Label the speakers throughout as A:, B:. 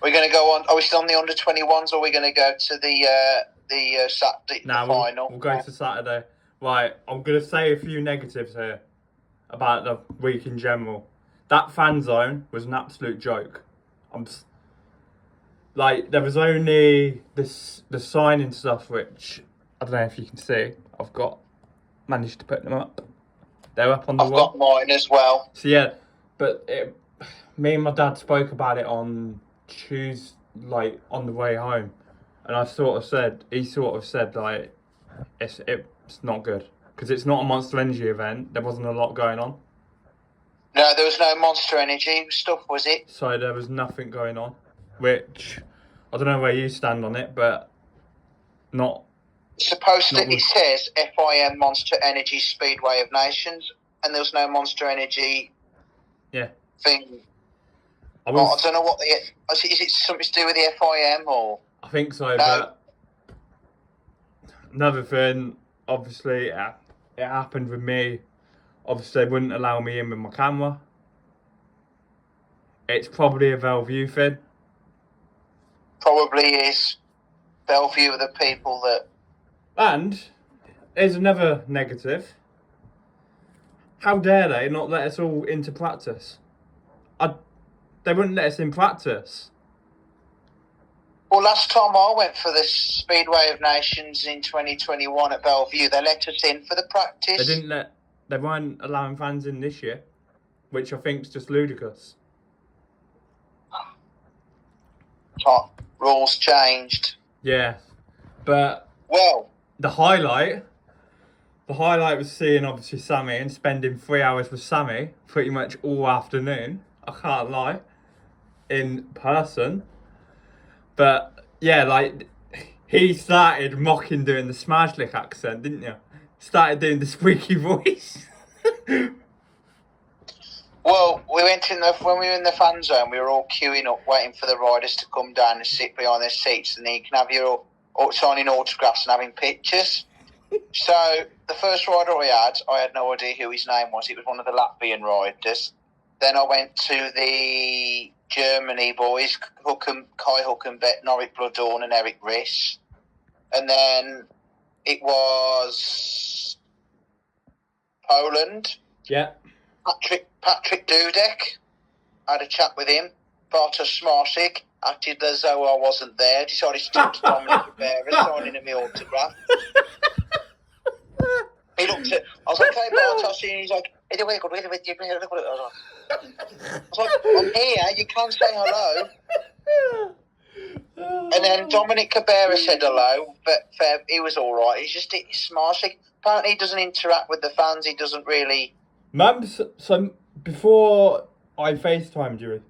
A: We're going to go on. Are we still on the under-21s, or are we going to go to the Saturday final?
B: We'll go to Saturday. Right, I'm going to say a few negatives here about the week in general. That fan zone was an absolute joke. There was only the signing stuff, which I don't know if you can see. I've managed to put them up. They're up on the wall.
A: I've got mine as well.
B: So yeah, but me and my dad spoke about it on Tuesday, on the way home, and he sort of said it's not good because it's not a Monster Energy event. There wasn't a lot going on.
A: No, there was no Monster Energy stuff, was it?
B: So there was nothing going on, which I don't know where you stand on it, but not.
A: It says FIM Monster Energy Speedway of Nations, and there was no Monster Energy.
B: Yeah.
A: Thing. I don't know what is it something to do with the FIM or?
B: I think so,
A: no.
B: But another thing, obviously, it happened with me. Obviously, they wouldn't allow me in with my camera. It's probably a Bellevue thing.
A: Probably is. Bellevue are the people that.
B: And there's another negative. How dare they not let us all into practice? They wouldn't let us in practice.
A: Well, last time I went for the Speedway of Nations in 2021 at Bellevue, they let us in for the practice.
B: They weren't allowing fans in this year, which I think is just ludicrous.
A: Rules changed.
B: Yeah, but
A: well,
B: the highlight was seeing obviously Sammy and spending 3 hours with Sammy pretty much all afternoon. I can't lie, in person. But yeah, he started mocking doing the Smashlick accent, didn't you? Started doing the squeaky voice.
A: Well, when we were in the fan zone, we were all queuing up, waiting for the riders to come down and sit behind their seats, and then you can have your signing autographs and having pictures. So the first rider I had no idea who his name was. It was one of the Latvian riders. Then I went to the Germany boys, Kai Hülkenberg, Norik Blodorn and Eric Riss. And then it was Poland.
B: Yeah.
A: Patrick Dudek. I had a chat with him. Bartosz Smarsik acted as though I wasn't there. Decided to talk to Dominic Rivera, signing him my autograph. He looked at. I was like, "Hey, Bartosz," and he's like, "Hey, wait, I was like, "I'm here. You can't say hello." And then Dominic Cabrera said hello, but he was all right. He's Smarsik. Apparently, he doesn't interact with the fans. He doesn't really.
B: So before I FaceTimed you,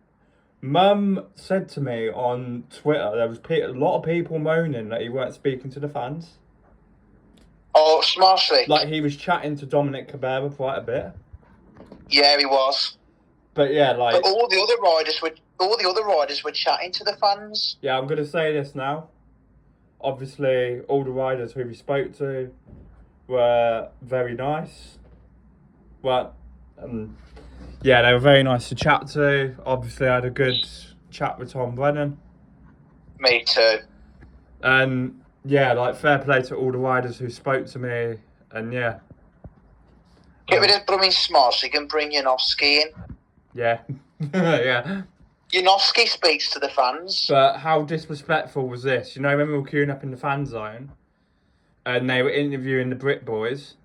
B: Mum said to me on Twitter there was a lot of people moaning that he weren't speaking to the fans.
A: Oh, Smarsik.
B: He was chatting to Dominic Cabrera quite a bit.
A: Yeah, he was.
B: But yeah,
A: But all the other riders were chatting to the fans.
B: Yeah, I'm gonna say this now. Obviously, all the riders who we spoke to were very nice. Well, yeah, they were very nice to chat to. Obviously, I had a good chat with Tom Brennan.
A: Me too.
B: And yeah, fair play to all the riders who spoke to me. And yeah.
A: Get rid of Brumming Smarsik and bring Janowski in.
B: Yeah. Yeah.
A: Janowski speaks to the fans.
B: But how disrespectful was this? You know, when we were queuing up in the fan zone and they were interviewing the Brit boys,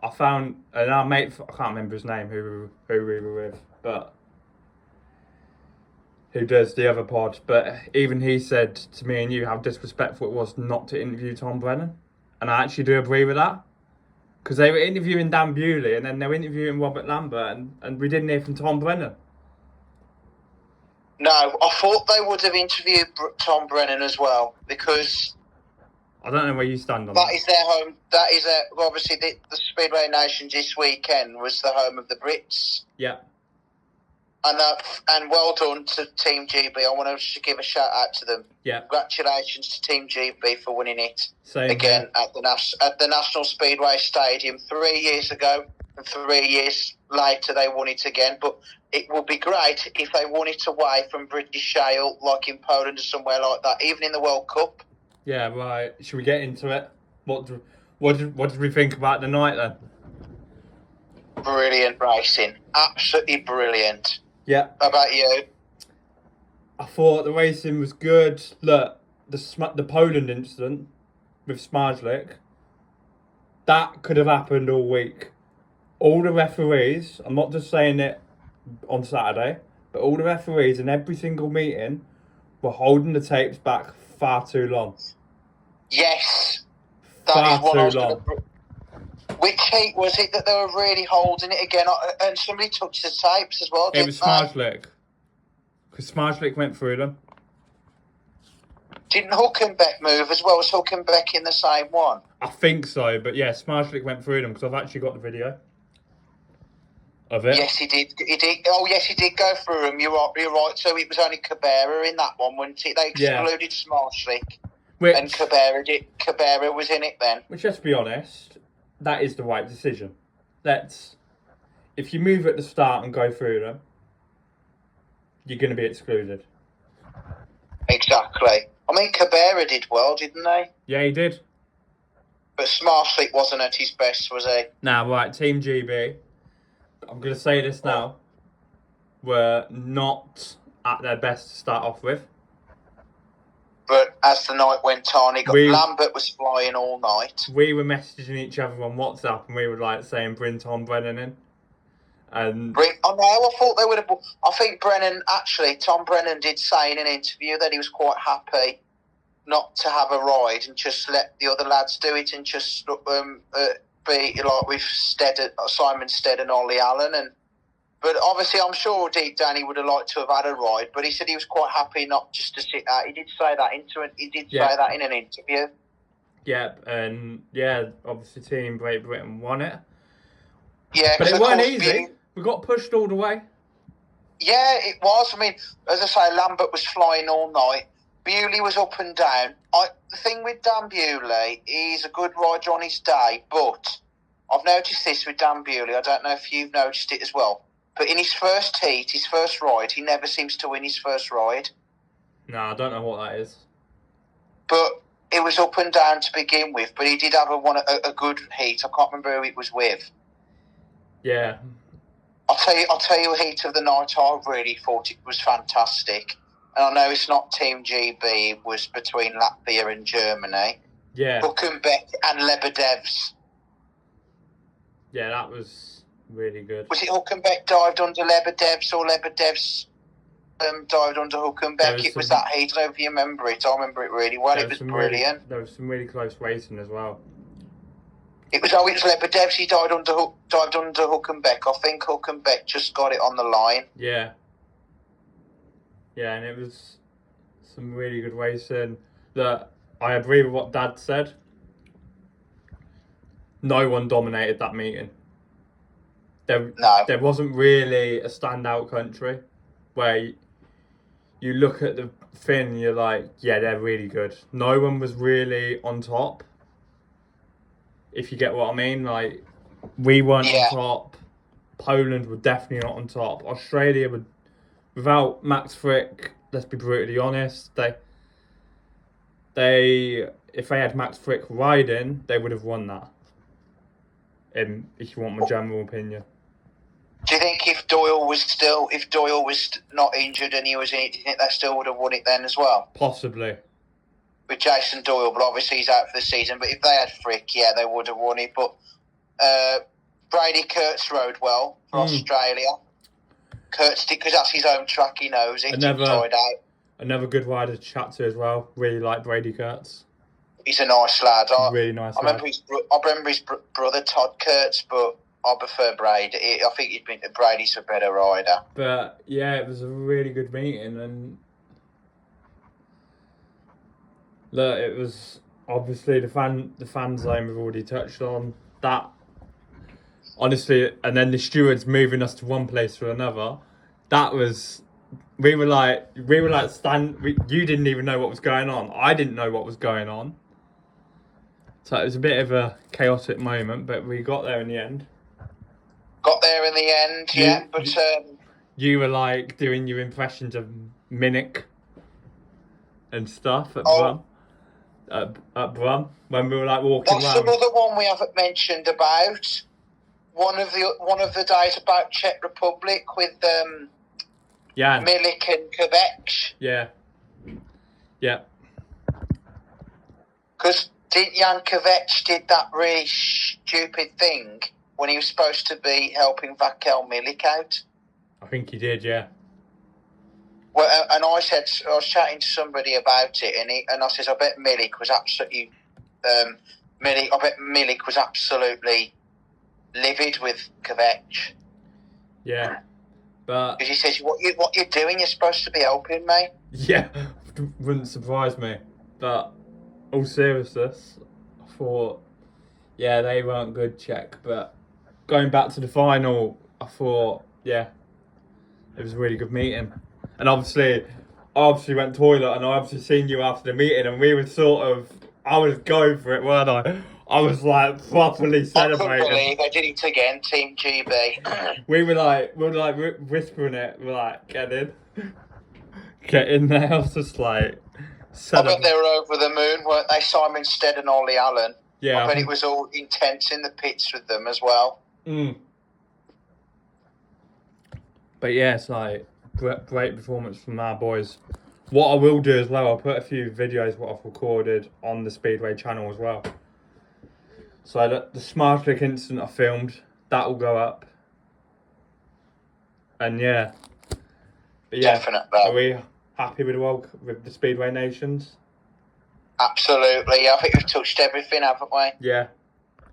B: I found, and our mate, I can't remember his name, who we were with, but who does the other pod, but even he said to me and you how disrespectful it was not to interview Tom Brennan. And I actually do agree with that. Because they were interviewing Dan Bewley and then they were interviewing Robert Lambert and we didn't hear from Tom Brennan.
A: No, I thought they would have interviewed Tom Brennan as well because...
B: I don't know where you stand on that.
A: That is their home. That is obviously the Speedway Nations this weekend was the home of the Brits.
B: Yeah.
A: And well done to Team GB. I want to give a shout out to them.
B: Yeah.
A: Congratulations to Team GB for winning it
B: again
A: at the National Speedway Stadium 3 years ago, and 3 years later they won it again. But it would be great if they won it away from British Shale, like in Poland or somewhere like that, even in the World Cup.
B: Yeah, right. Should we get into it? What did we think about the night then?
A: Brilliant racing. Absolutely brilliant.
B: Yeah.
A: How about you?
B: I thought the racing was good. Look, the Poland incident with Smarzlik, that could have happened all week. All the referees, I'm not just saying it on Saturday, but all the referees in every single meeting were holding the tapes back far too long.
A: Yes.
B: Far too long.
A: Which heat was it that they were really holding it again? And somebody touched the tapes as well,
B: It was Smarzlik. Because Smarzlik went through them.
A: Didn't Hulkenbeck move as well? Was Hulkenbeck in the same one?
B: I think so, but yeah, Smarzlik went through them because I've actually got the video of it.
A: Yes, he did. He did. Oh, yes, he did go through them. You're right. So it was only Cabrera in that one, wasn't it? They excluded Smarzlik. And Cabrera was in it then.
B: Which, let's be honest, that is the right decision. If you move at the start and go through them, you're going to be excluded.
A: Exactly. I mean, Cabrera did well, didn't they?
B: Yeah, he did.
A: But Smarzlik wasn't at his best, was he?
B: Now, right, Team GB, I'm going to say this now, were not at their best to start off with.
A: But as the night went on, Lambert was flying all night.
B: We were messaging each other on WhatsApp and we were like saying, bring Tom Brennan in. And
A: I thought they would have. I think Tom Brennan did say in an interview that he was quite happy not to have a ride and just let the other lads do it and just be like with Simon Stead and Ollie Allen. But obviously, I'm sure deep down he would have liked to have had a ride. But he said he was quite happy not just to sit out. He did say that say that in an interview.
B: Yeah, and obviously Team Great Britain won it.
A: Yeah,
B: but it wasn't easy. We got pushed all the way.
A: Yeah, it was. I mean, as I say, Lambert was flying all night. Bewley was up and down. The thing with Dan Bewley, he's a good rider on his day, but I've noticed this with Dan Bewley. I don't know if you've noticed it as well. But in his first heat, his first ride, he never seems to win his first ride.
B: No, I don't know what that is.
A: But it was up and down to begin with. But he did have a good heat. I can't remember who it was with.
B: Yeah.
A: I'll tell you a heat of the night. I really thought it was fantastic. And I know it's not Team GB. It was between Latvia and Germany.
B: Yeah.
A: Hulkenbeck and Lebedevs.
B: Yeah, that was really good.
A: Was it Hulkenbeck dived under Lebedevs or Lebedevs dived under Hulkenbeck? It was that heat. I don't know if you remember it. I remember it really well. It was brilliant.
B: There was some really close racing as well.
A: It was Lebedevs. He dived under Hulkenbeck. I think Hulkenbeck just got it on the line.
B: Yeah. Yeah, and it was some really good racing. That I agree with what Dad said. No one dominated that meeting. There wasn't really a standout country where you look at the thing and you're like, yeah, they're really good. No one was really on top. If you get what I mean, like we weren't on top. Poland were definitely not on top. Australia would, without Max Frick, let's be brutally honest, they if they had Max Frick riding, they would have won that. If you want my general opinion.
A: Do you think if Doyle was not injured and he was in it, do you think they still would have won it then as well?
B: Possibly.
A: With Jason Doyle, but obviously he's out for the season. But if they had Frick, yeah, they would have won it. But Brady Kurtz rode well for Australia. Kurtz did, because that's his own track, he knows it.
B: Another good rider to chat to as well. Really like Brady Kurtz.
A: He's a nice lad.
B: Really nice lad.
A: I remember his brother Todd Kurtz, but I prefer Brady. I think Brady's a better rider.
B: But yeah, it was a really good meeting, and look, it was obviously the fan zone we've already touched on that. Honestly, and then the stewards moving us to one place to another. That was. We were like you didn't even know what was going on. I didn't know what was going on. So it was a bit of a chaotic moment, but we got there in the end.
A: got there in the end, yeah. But
B: you were like doing your impressions of Minik and stuff at
A: Oh.
B: Brum. At Brum when we were like walking
A: that's
B: around.
A: another one we haven't mentioned about. One of the days about Czech Republic with
B: Jan.
A: Milik and Kovac.
B: Yeah. Yeah.
A: Because Jan Kovac did that really stupid thing when he was supposed to be helping Vakel Milik out.
B: I think he did, yeah.
A: Well, and I was chatting to somebody about it, and I said, I bet Milik was absolutely, livid with Kovac.
B: Yeah, but
A: because he says, "What you're doing? You're supposed to be helping me."
B: Yeah, wouldn't surprise me. But all seriousness, I thought, yeah, they weren't good, Czech. But going back to the final, I thought, yeah, it was a really good meeting. And obviously, I went toilet, and I obviously seen you after the meeting, and we were I was going for it, weren't I? I was like properly celebrating.
A: I couldn't believe they did it again, Team GB.
B: we were like whispering it. We're like, get in there. I was just like,
A: I bet they were over the moon, weren't they? Simon Stead and Ollie Allen.
B: Yeah,
A: I bet it was all intense in the pits with them as well.
B: But yeah, it's like great performance from our boys. What I will do as well, I'll put a few videos what I've recorded on the Speedway channel as well. So the Smartlick incident I filmed, that will go up. And yeah. But yeah,
A: definitely.
B: Are we happy with the Speedway Nations?
A: Absolutely. I think we've touched everything, haven't we?
B: Yeah.